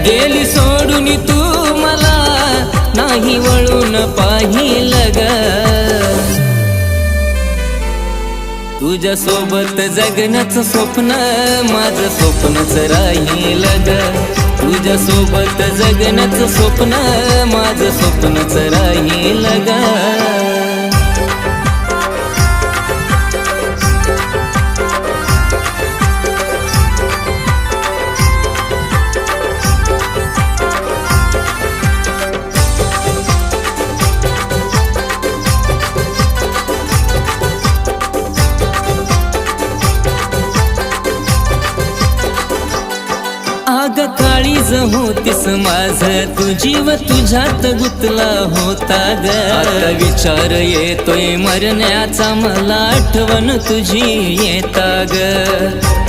गेली सोडून तू मला नाही वळून पाहिलं ग तुझ्या सोबत जगण्याचं स्वप्न माझं स्वप्नच राहिलं ग तुझ्या सोबत जगण्याचं स्वप्न माझं स्वप्नच राहिलं ग आग काळीज होतीस माझ तू जीव तुझ्यात गुतला होता ग आता विचार येतोय मरण्याचा मला आठवण तुझी येता ग